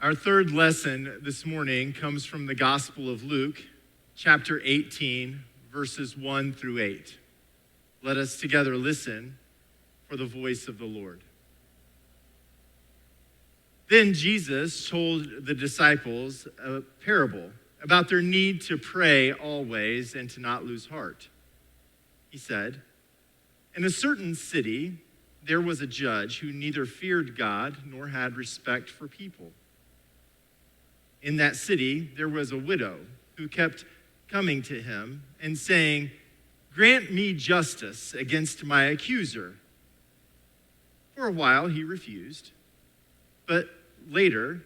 Our third lesson this morning comes from the Gospel of Luke, chapter 18, verses 1 through 8. Let us together listen for the voice of the Lord. Then Jesus told the disciples a parable about their need to pray always and to not lose heart. He said, "In a certain city, there was a judge who neither feared God nor had respect for people. In that city, there was a widow who kept coming to him and saying, 'Grant me justice against my accuser.' For a while he refused, but later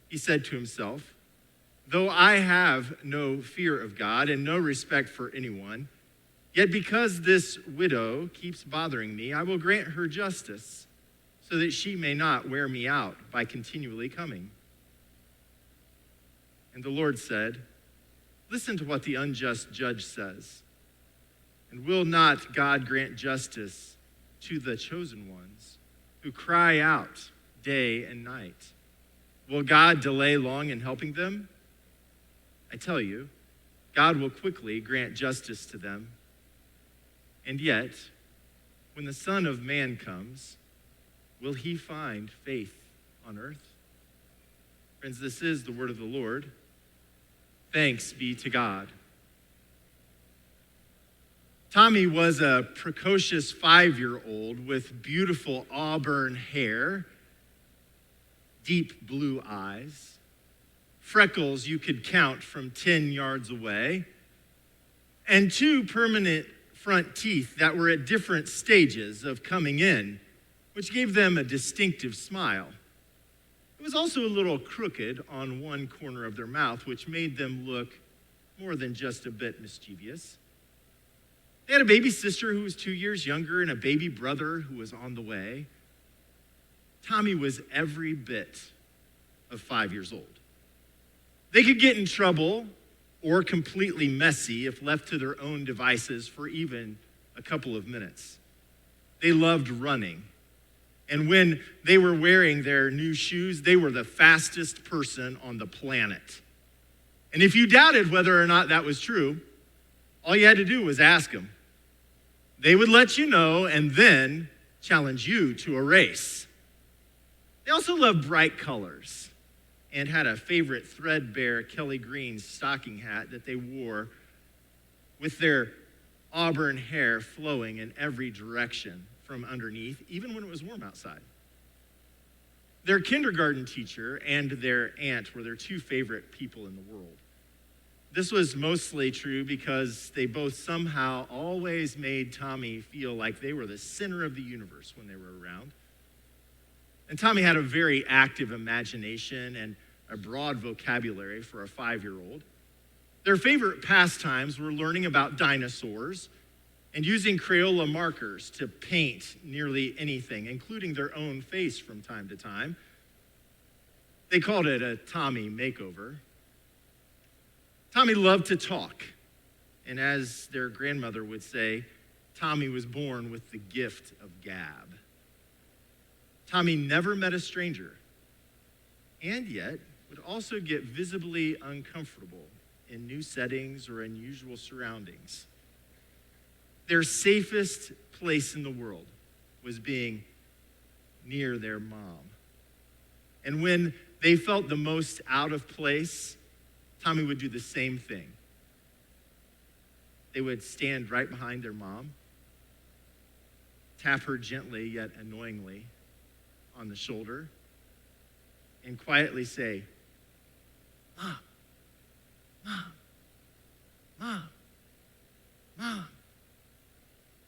he said to himself, 'Though I have no fear of God and no respect for anyone, yet because this widow keeps bothering me, I will grant her justice so that she may not wear me out by continually coming.' And the Lord said, 'Listen to what the unjust judge says. And will not God grant justice to the chosen ones who cry out day and night? Will God delay long in helping them? I tell you, God will quickly grant justice to them. And yet, when the Son of Man comes, will he find faith on earth?'" Friends, this is the word of the Lord. Thanks be to God. Tommy was a precocious 5-year-old with beautiful auburn hair, deep blue eyes, freckles you could count from 10 yards away, and 2 permanent front teeth that were at different stages of coming in, which gave them a distinctive smile. It was also a little crooked on one corner of their mouth, which made them look more than just a bit mischievous. They had a baby sister who was 2 years younger and a baby brother who was on the way. Tommy was every bit of 5 years old. They could get in trouble or completely messy if left to their own devices for even a couple of minutes. They loved running. And when they were wearing their new shoes, they were the fastest person on the planet. And if you doubted whether or not that was true, all you had to do was ask them. They would let you know and then challenge you to a race. They also loved bright colors and had a favorite threadbare Kelly Green stocking hat that they wore with their auburn hair flowing in every direction from underneath, even when it was warm outside. Their kindergarten teacher and their aunt were their 2 favorite people in the world. This was mostly true because they both somehow always made Tommy feel like they were the center of the universe when they were around. And Tommy had a very active imagination and a broad vocabulary for a 5-year-old. Their favorite pastimes were learning about dinosaurs and using Crayola markers to paint nearly anything, including their own face from time to time. They called it a Tommy makeover. Tommy loved to talk, and as their grandmother would say, Tommy was born with the gift of gab. Tommy never met a stranger, and yet would also get visibly uncomfortable in new settings or unusual surroundings. Their safest place in the world was being near their mom. And when they felt the most out of place, Tommy would do the same thing. They would stand right behind their mom, tap her gently yet annoyingly on the shoulder, and quietly say, "Mom, Mom, Mom, Mom."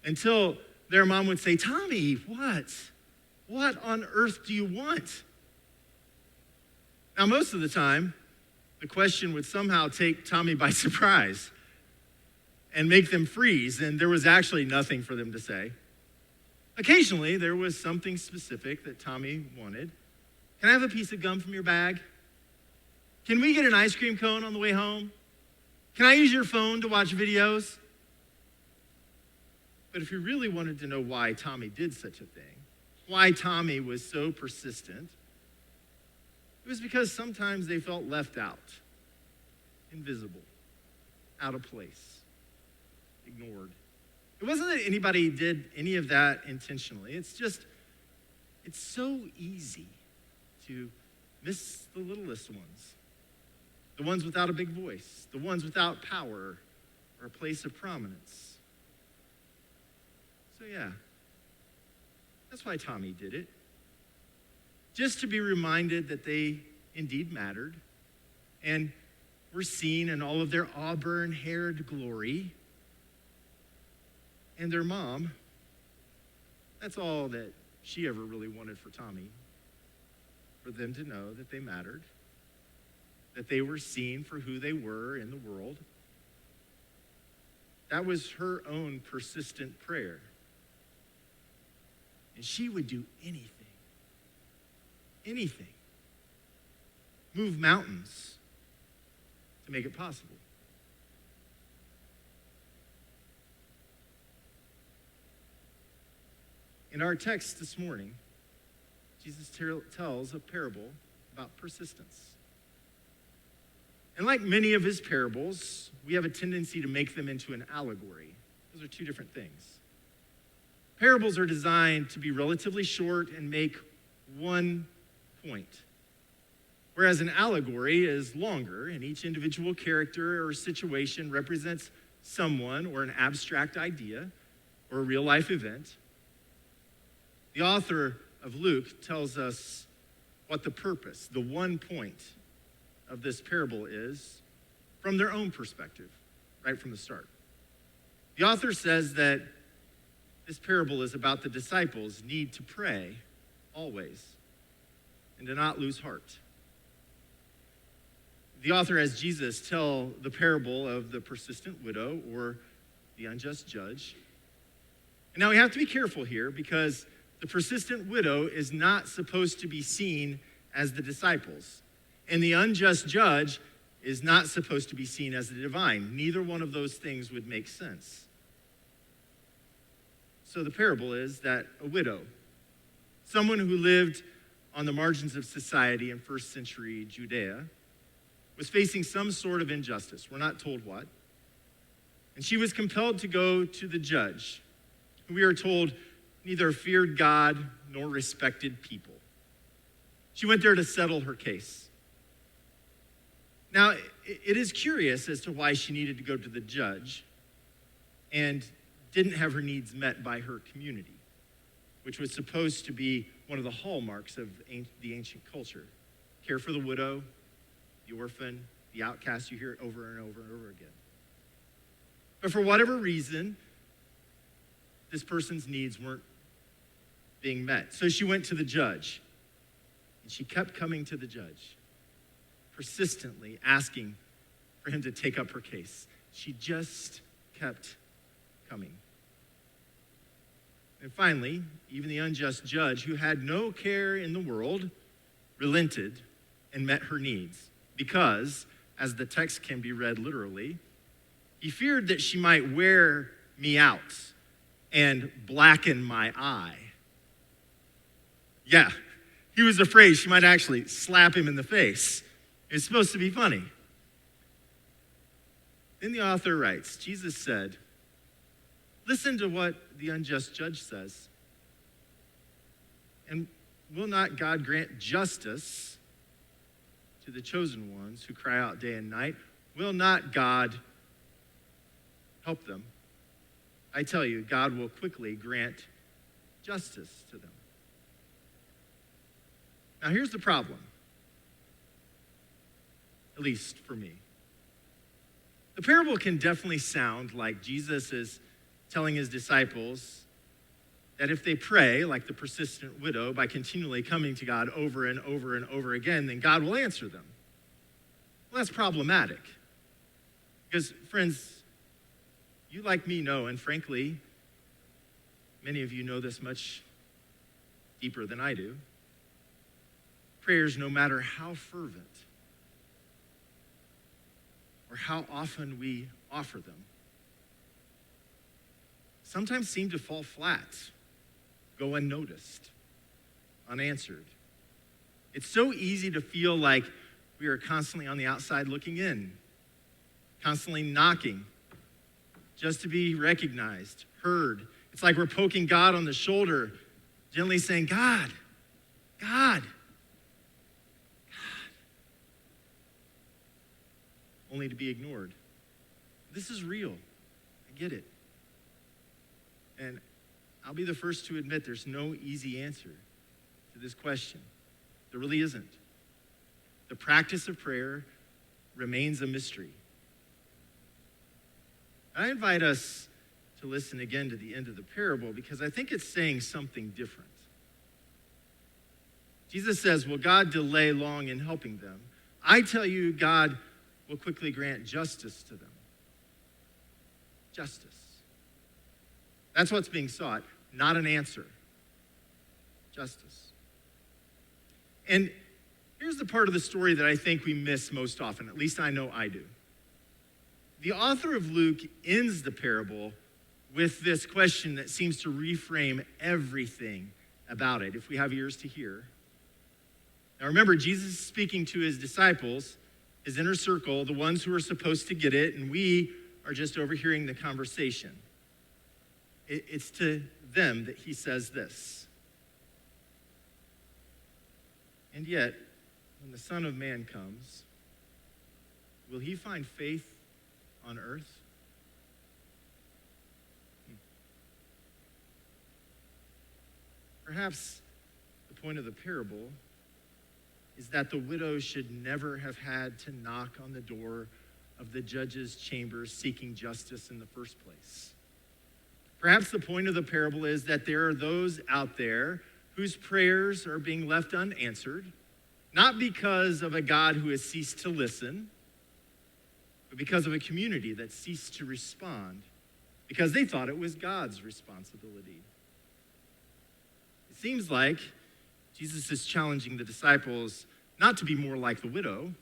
Until their mom would say, "Tommy, what? What on earth do you want?" Now, most of the time, the question would somehow take Tommy by surprise and make them freeze, and there was actually nothing for them to say. Occasionally, there was something specific that Tommy wanted. "Can I have a piece of gum from your bag? Can we get an ice cream cone on the way home? Can I use your phone to watch videos?" But if you really wanted to know why Tommy did such a thing, why Tommy was so persistent, It was because sometimes they felt left out, invisible, out of place, ignored. It wasn't that anybody did any of that intentionally. It's so easy to miss the littlest ones, the ones without a big voice, the ones without power or a place of prominence. So yeah, that's why Tommy did it. Just to be reminded that they indeed mattered and were seen in all of their auburn-haired glory. And their mom, that's all that she ever really wanted for Tommy, for them to know that they mattered, that they were seen for who they were in the world. That was her own persistent prayer. And she would do anything, move mountains to make it possible. In our text this morning, Jesus tells a parable about persistence. And like many of his parables, we have a tendency to make them into an allegory. Those are two different things. Parables are designed to be relatively short and make one point, whereas an allegory is longer, and each individual character or situation represents someone or an abstract idea or a real-life event. The author of Luke tells us what the purpose, the one point of this parable is from their own perspective, right from the start. The author says that this parable is about the disciples' need to pray always and to not lose heart. The author has Jesus tell the parable of the persistent widow or the unjust judge. And now we have to be careful here because the persistent widow is not supposed to be seen as the disciples. And the unjust judge is not supposed to be seen as the divine. Neither one of those things would make sense. So the parable is that a widow, someone who lived on the margins of society in first century Judea, was facing some sort of injustice. We're not told what. And she was compelled to go to the judge, who we are told neither feared God nor respected people. She went there to settle her case. Now, it is curious as to why she needed to go to the judge and didn't have her needs met by her community, which was supposed to be one of the hallmarks of the ancient culture. Care for the widow, the orphan, the outcast. You hear it over and over and over again. But for whatever reason, this person's needs weren't being met. So she went to the judge, and she kept coming to the judge, persistently asking for him to take up her case. She just kept coming. And finally, even the unjust judge, who had no care in the world, relented and met her needs because, as the text can be read literally, he feared that she might wear me out and blacken my eye. Yeah, he was afraid she might actually slap him in the face. It's supposed to be funny. Then the author writes, Jesus said, listen to what the unjust judge says. And will not God grant justice to the chosen ones who cry out day and night? Will not God help them? I tell you, God will quickly grant justice to them. Now here's the problem, at least for me. The parable can definitely sound like Jesus is telling his disciples that if they pray, like the persistent widow, by continually coming to God over and over and over again, then God will answer them. Well, that's problematic. Because, friends, you like me know, and frankly, many of you know this much deeper than I do. Prayers, no matter how fervent or how often we offer them, sometimes seem to fall flat, go unnoticed, unanswered. It's so easy to feel like we are constantly on the outside looking in, constantly knocking just to be recognized, heard. It's like we're poking God on the shoulder, gently saying, God, God, God. Only to be ignored. This is real. I get it. And I'll be the first to admit there's no easy answer to this question. There really isn't. The practice of prayer remains a mystery. I invite us to listen again to the end of the parable because I think it's saying something different. Jesus says, will God delay long in helping them? I tell you, God will quickly grant justice to them. Justice. That's what's being sought, not an answer. Justice. And here's the part of the story that I think we miss most often, at least I know I do. The author of Luke ends the parable with this question that seems to reframe everything about it, if we have ears to hear. Now remember, Jesus is speaking to his disciples, his inner circle, the ones who are supposed to get it, and we are just overhearing the conversation. It's to them that he says this. And yet, when the Son of Man comes, will he find faith on earth? Perhaps the point of the parable is that the widow should never have had to knock on the door of the judge's chambers seeking justice in the first place. Perhaps the point of the parable is that there are those out there whose prayers are being left unanswered, not because of a God who has ceased to listen, but because of a community that ceased to respond, because they thought it was God's responsibility. It seems like Jesus is challenging the disciples not to be more like the widow,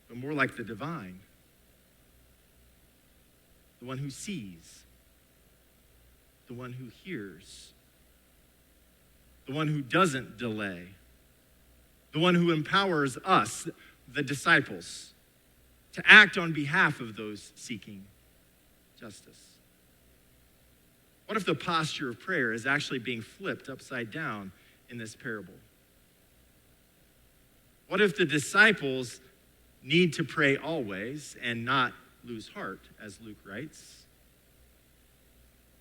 but more like the divine, the one who sees, the one who hears, the one who doesn't delay, the one who empowers us, the disciples, to act on behalf of those seeking justice. What if the posture of prayer is actually being flipped upside down in this parable? What if the disciples need to pray always and not lose heart, as Luke writes?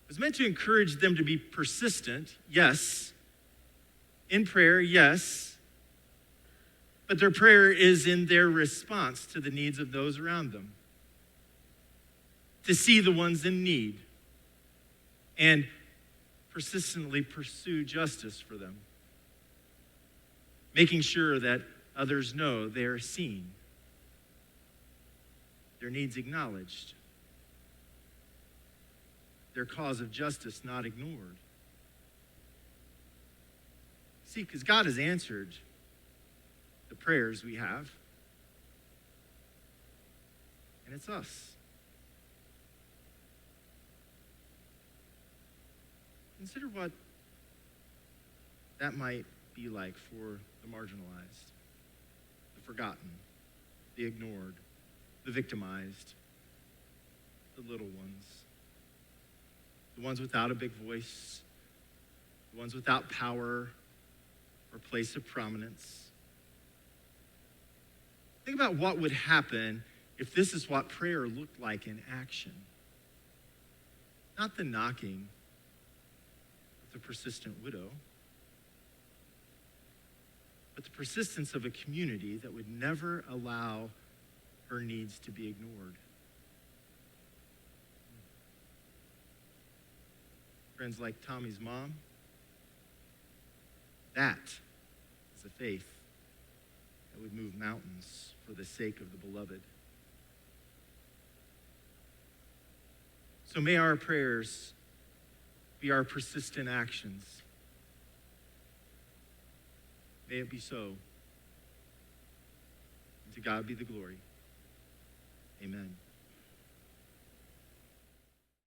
It was meant to encourage them to be persistent, yes. In prayer, yes. But their prayer is in their response to the needs of those around them. To see the ones in need and persistently pursue justice for them. Making sure that others know they are seen, their needs acknowledged, their cause of justice not ignored. See, because God has answered the prayers we have, and it's us. Consider what that might be like for the marginalized, the forgotten, the ignored, the victimized, the little ones, the ones without a big voice, the ones without power or place of prominence. Think about what would happen if this is what prayer looked like in action. Not the knocking of the persistent widow, but the persistence of a community that would never allow her needs to be ignored. Friends like Tommy's mom, that is a faith that would move mountains for the sake of the beloved. So may our prayers be our persistent actions. May it be so. And to God be the glory. Amen.